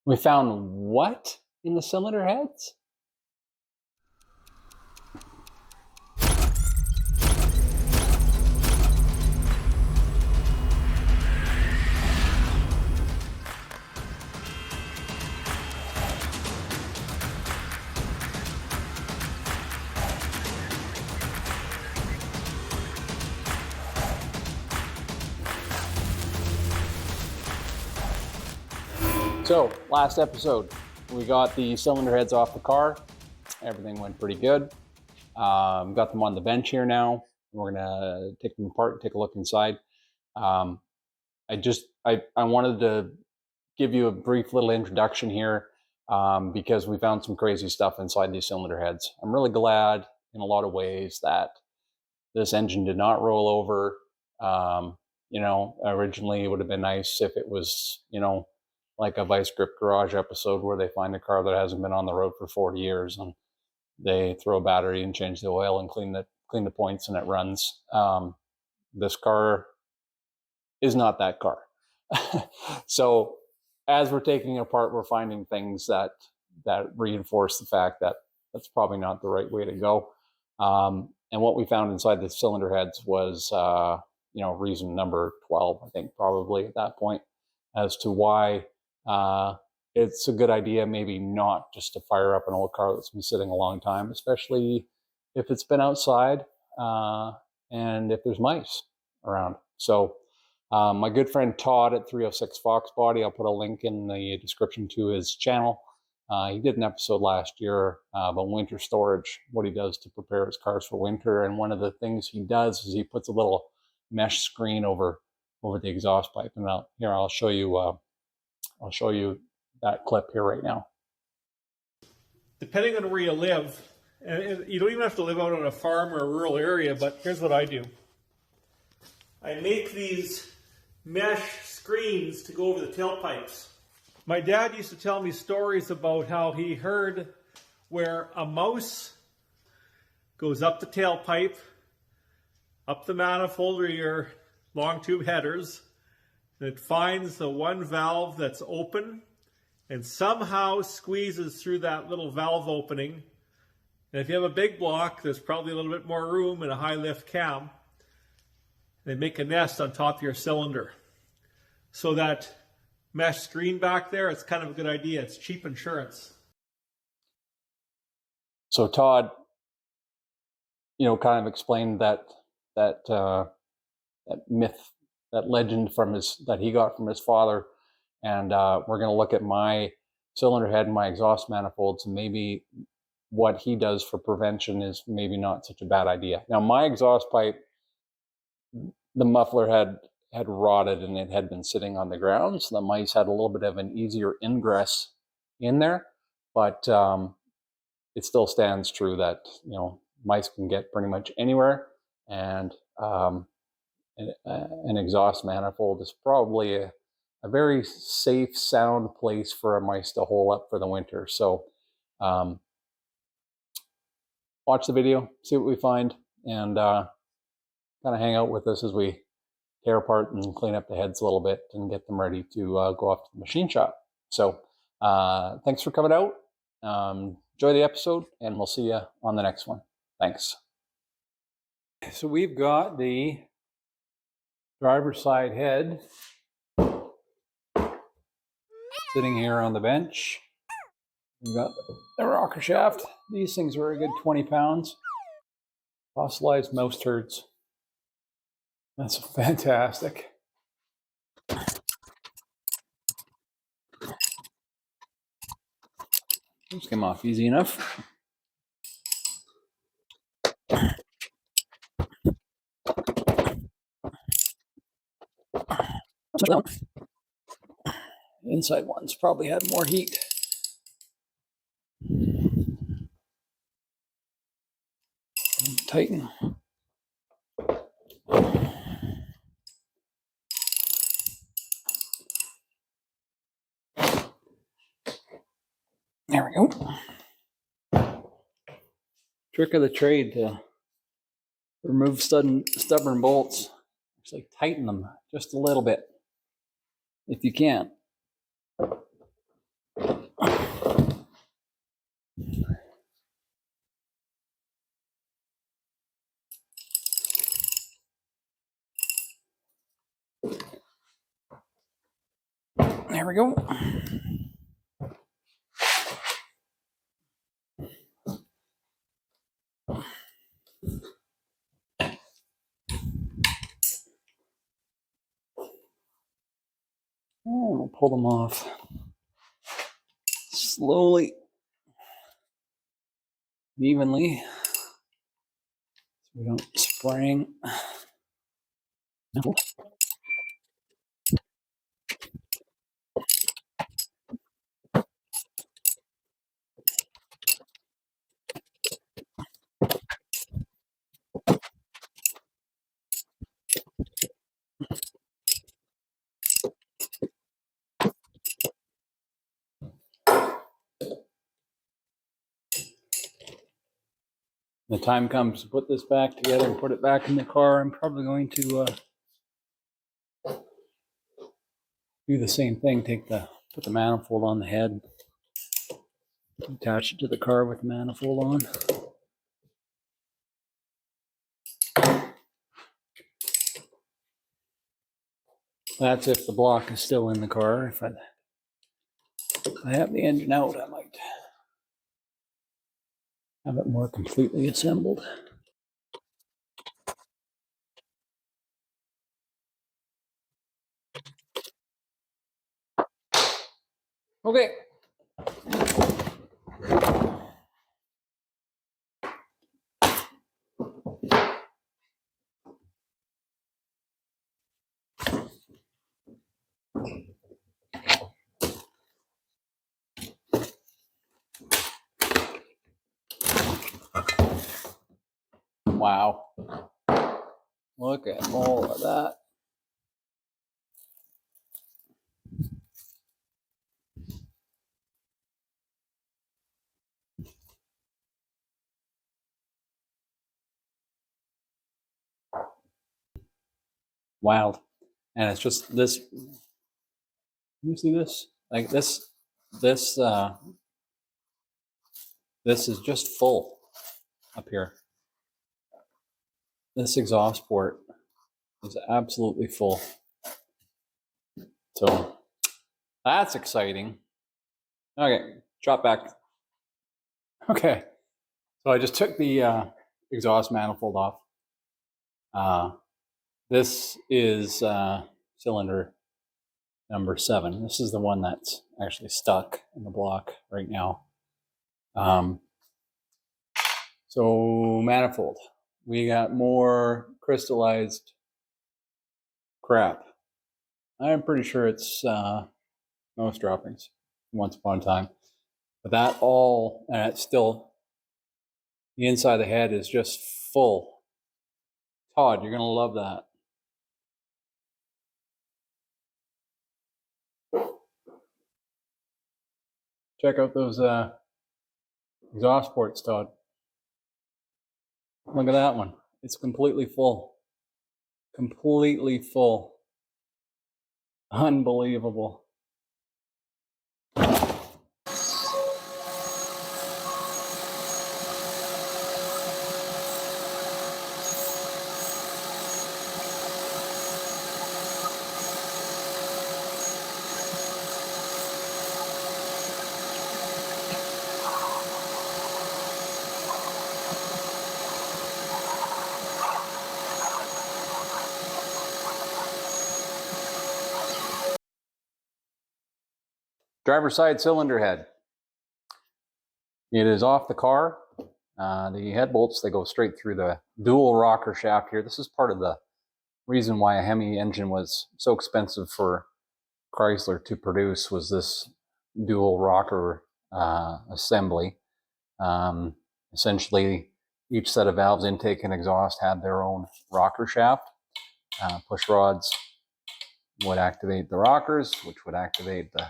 We found what in the cylinder heads? So, last episode, we got the cylinder heads off the car. Everything went pretty good. Got them on the bench here now. We're gonna take them apart and take a look inside. I wanted to give you a brief little introduction here because we found some crazy stuff inside these cylinder heads. I'm really glad in a lot of ways that this engine did not roll over. Originally it would have been nice if it was, like a Vice Grip Garage episode where they find a car that hasn't been on the road for 40 years and they throw a battery and change the oil and clean the points and it runs. This car is not that car. So as we're taking it apart, we're finding things that reinforce the fact that that's probably not the right way to go. And what we found inside the cylinder heads was, reason number 12, I think, probably at that point, as to why it's a good idea maybe not just to fire up an old car that's been sitting a long time, especially if it's been outside and if there's mice around. So my good friend Todd at 306 Fox Body, I'll put a link in the description to his channel. He did an episode last year about winter storage, what he does to prepare his cars for winter. And one of the things he does is he puts a little mesh screen over the exhaust pipe. And I'll show you that clip here right now. Depending on where you live, and you don't even have to live out on a farm or a rural area, but here's what I do. I make these mesh screens to go over the tailpipes. My dad used to tell me stories about how he heard where a mouse goes up the tailpipe, up the manifold or your long tube headers, and it finds the one valve that's open and somehow squeezes through that little valve opening. And if you have a big block, there's probably a little bit more room and a high lift cam. They make a nest on top of your cylinder. So that mesh screen back there, it's kind of a good idea. It's cheap insurance. So Todd, kind of explained that myth, that legend that he got from his father. And we're going to look at my cylinder head and my exhaust manifolds, and maybe what he does for prevention is maybe not such a bad idea. Now, my exhaust pipe, the muffler had rotted and it had been sitting on the ground, so the mice had a little bit of an easier ingress in there. But it still stands true that mice can get pretty much anywhere, and an exhaust manifold is probably a very safe, sound place for a mice to hole up for the winter. So watch the video, see what we find, and kind of hang out with us as we tear apart and clean up the heads a little bit and get them ready to go off to the machine shop. So thanks for coming out. Enjoy the episode, and we'll see you on the next one. Thanks. So we've got the driver's side head sitting here on the bench. We've got the rocker shaft. These things are a good 20 pounds. Fossilized mouse turds. That's fantastic. Those came off easy enough. Inside ones probably had more heat. Tighten. There we go. Trick of the trade to remove stubborn bolts. Actually tighten them just a little bit if you can. There we go. And we'll pull them off slowly, evenly, so we don't spring. No. The time comes to put this back together and put it back in the car, I'm probably going to do the same thing. Put the manifold on the head, attach it to the car with the manifold on. That's if the block is still in the car. If I have the engine out, I might have it more completely assembled. Okay. Wow. Look at all of that. Wild. And it's just this. You see this? Like this is just full up here. This exhaust port is absolutely full. So that's exciting. Okay, drop back. Okay, so I just took the exhaust manifold off. This is cylinder number 7. This is the one that's actually stuck in the block right now. So manifold. We got more crystallized crap. I'm pretty sure it's nose droppings once upon a time. But that all, and it's still, the inside of the head is just full. Todd, you're going to love that. Check out those exhaust ports, Todd. Look at that one. It's completely full. Completely full. Unbelievable. Driver's side cylinder head. It is off the car. The head bolts, they go straight through the dual rocker shaft here. This is part of the reason why a Hemi engine was so expensive for Chrysler to produce, was this dual rocker assembly. Essentially, each set of valves, intake and exhaust, had their own rocker shaft. Push rods would activate the rockers, which would activate the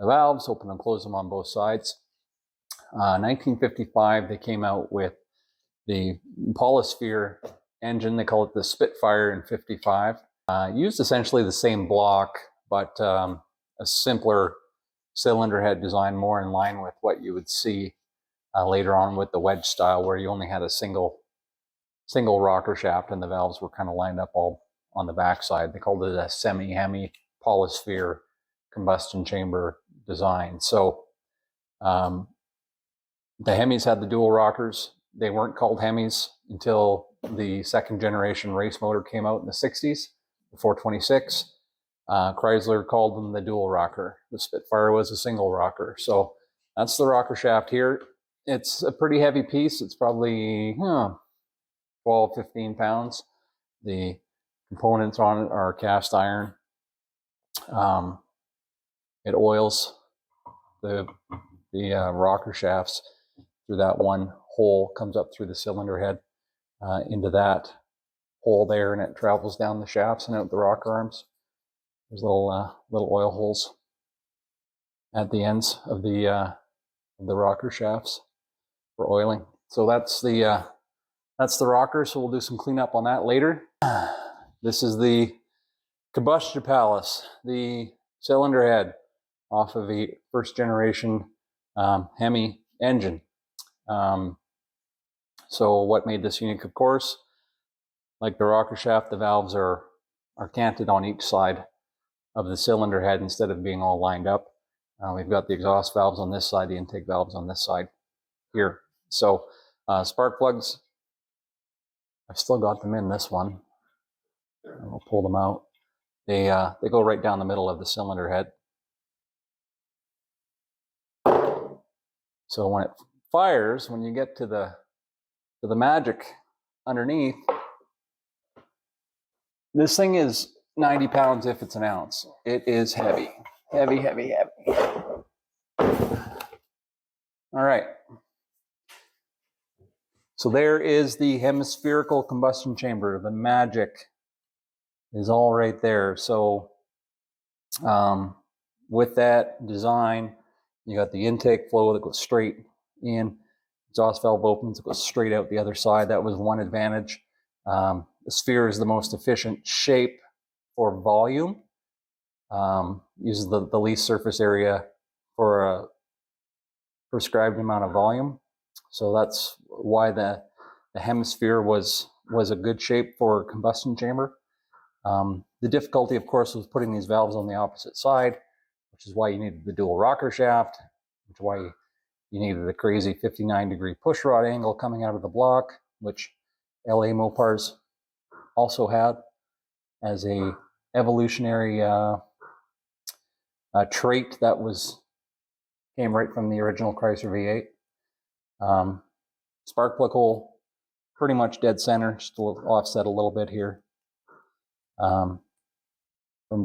valves, open and close them on both sides. 1955, they came out with the Polysphere engine. They call it the Spitfire in 55. Used essentially the same block, but a simpler cylinder head design, more in line with what you would see later on with the wedge style, where you only had a single rocker shaft and the valves were kind of lined up all on the back side. They called it a semi-Hemi Polysphere combustion chamber design. So the Hemis had the dual rockers. They weren't called Hemis until the second generation race motor came out in the 60s, the 426. Chrysler called them the dual rocker. The Spitfire was a single rocker. So that's the rocker shaft here. It's a pretty heavy piece. It's probably 12, 15 pounds. The components on it are cast iron. It oils the rocker shafts through that one hole, comes up through the cylinder head into that hole there, and it travels down the shafts and out the rocker arms. There's little oil holes at the ends of the rocker shafts for oiling. So that's the rocker. So we'll do some cleanup on that later. This is the combustion palace, the cylinder head off of a first generation Hemi engine. So what made this unique, of course, like the rocker shaft, the valves are canted on each side of the cylinder head instead of being all lined up. We've got the exhaust valves on this side, the intake valves on this side here. So spark plugs, I've still got them in this one. I'll pull them out. They go right down the middle of the cylinder head. So when it fires, when you get to the magic underneath, this thing is 90 pounds if it's an ounce. It is heavy. Heavy, heavy, heavy. All right. So there is the hemispherical combustion chamber. The magic is all right there. So with that design, you got the intake flow that goes straight in. Exhaust valve opens, it goes straight out the other side. That was one advantage. The sphere is the most efficient shape for volume. Uses the least surface area for a prescribed amount of volume. So that's why the hemisphere was a good shape for a combustion chamber. The difficulty, of course, was putting these valves on the opposite side, which is why you needed the dual rocker shaft, which is why you needed the crazy 59-degree push rod angle coming out of the block, which LA Mopars also had as a evolutionary trait that came right from the original Chrysler V8. Spark plug hole, pretty much dead center, just offset a little bit here from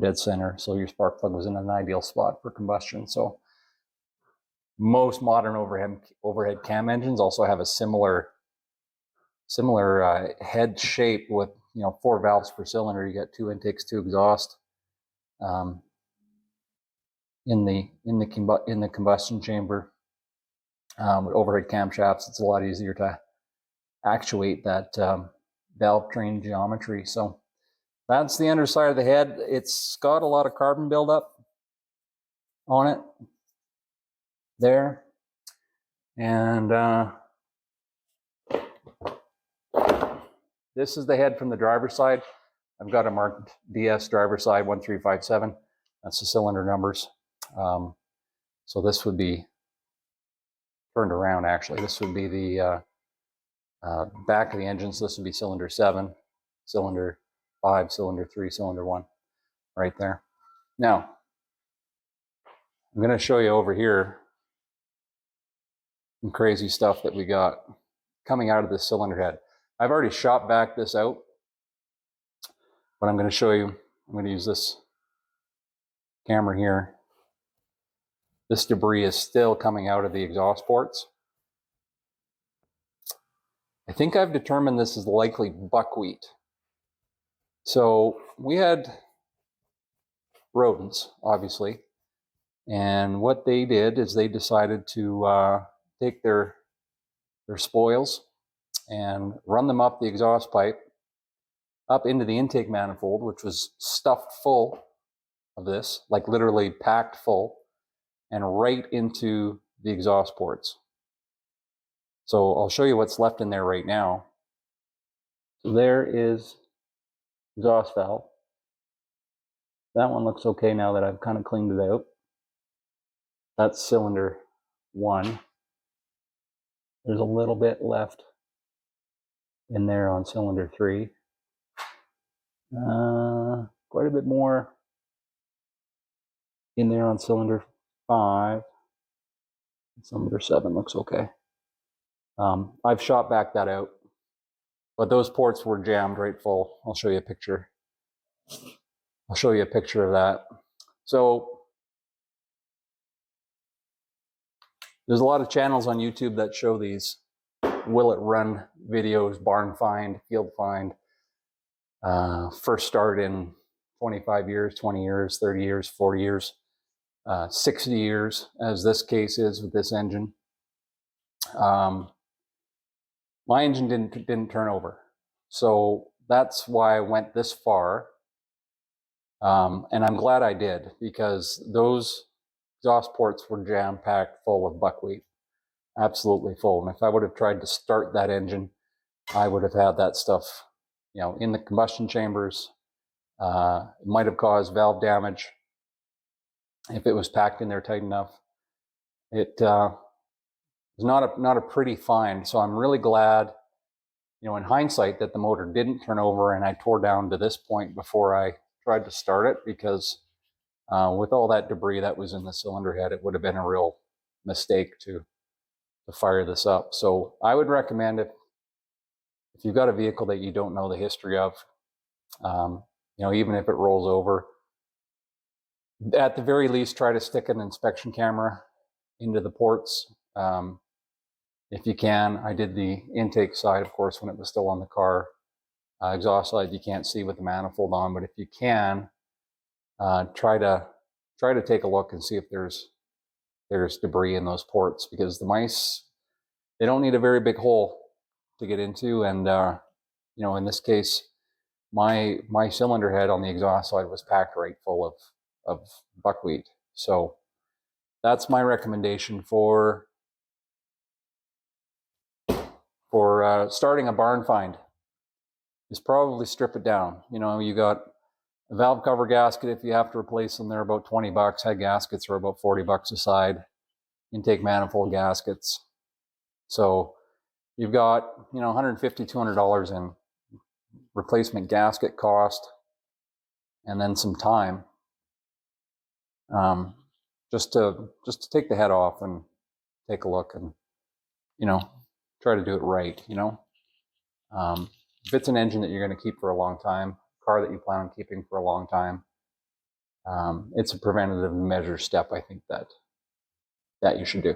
dead center. So your spark plug was in an ideal spot for combustion. So most modern overhead cam engines also have a similar head shape with 4 valves per cylinder. You got 2 intakes, 2 exhaust. In the combustion chamber, with overhead camshafts, it's a lot easier to actuate that valve train geometry. So that's the underside of the head. It's got a lot of carbon buildup on it there, and this is the head from the driver's side. I've got a marked DS driver's side 1357. That's the cylinder numbers. So this would be turned around, actually. This would be the back of the engine. So this would be cylinder 7, cylinder 5, cylinder 3, cylinder 1, right there. Now, I'm going to show you over here some crazy stuff that we got coming out of this cylinder head. I've already shot back this out, but I'm going to show you. I'm going to use this camera here. This debris is still coming out of the exhaust ports. I think I've determined this is likely buckwheat. So we had rodents, obviously, and what they did is they decided to take their spoils and run them up the exhaust pipe, up into the intake manifold, which was stuffed full of this, like literally packed full, and right into the exhaust ports. So I'll show you what's left in there right now. So there is exhaust valve. That one looks okay now that I've kind of cleaned it out. That's cylinder 1. There's a little bit left in there on cylinder 3. Quite a bit more in there on cylinder 5. Cylinder 7 looks okay. I've shot back that out, but those ports were jammed right full. I'll show you a picture. I'll show you a picture of that. So there's a lot of channels on YouTube that show these will it run videos, barn find, field find, first start in 25 years, 20 years, 30 years, 40 years, 60 years, as this case is with this engine. My engine didn't turn over. So that's why I went this far. And I'm glad I did, because those exhaust ports were jam-packed full of buckwheat, absolutely full. And if I would have tried to start that engine, I would have had that stuff, you know, in the combustion chambers. It might have caused valve damage if it was packed in there tight enough. It was not a pretty find. So I'm really glad, you know, in hindsight, that the motor didn't turn over and I tore down to this point before I tried to start it, because with all that debris that was in the cylinder head, it would have been a real mistake to fire this up. So I would recommend, if you've got a vehicle that you don't know the history of, you know, even if it rolls over, at the very least, try to stick an inspection camera into the ports. If you can. I did the intake side, of course, when it was still on the car. Exhaust side you can't see with the manifold on, but if you can, try to take a look and see if there's debris in those ports, because the mice, they don't need a very big hole to get into. And you know, in this case, my cylinder head on the exhaust side was packed right full of buckwheat. So that's my recommendation for starting a barn find, is probably strip it down. You know, you got a valve cover gasket, if you have to replace them, they're about 20 bucks. Head gaskets are about 40 bucks a side. Intake manifold gaskets. So you've got, you know, $150, $200 in replacement gasket cost, and then some time, just to take the head off and take a look and, you know, try to do it right, you know. If it's an engine that you're going to keep for a long time, car that you plan on keeping for a long time, it's a preventative measure step, I think, that you should do.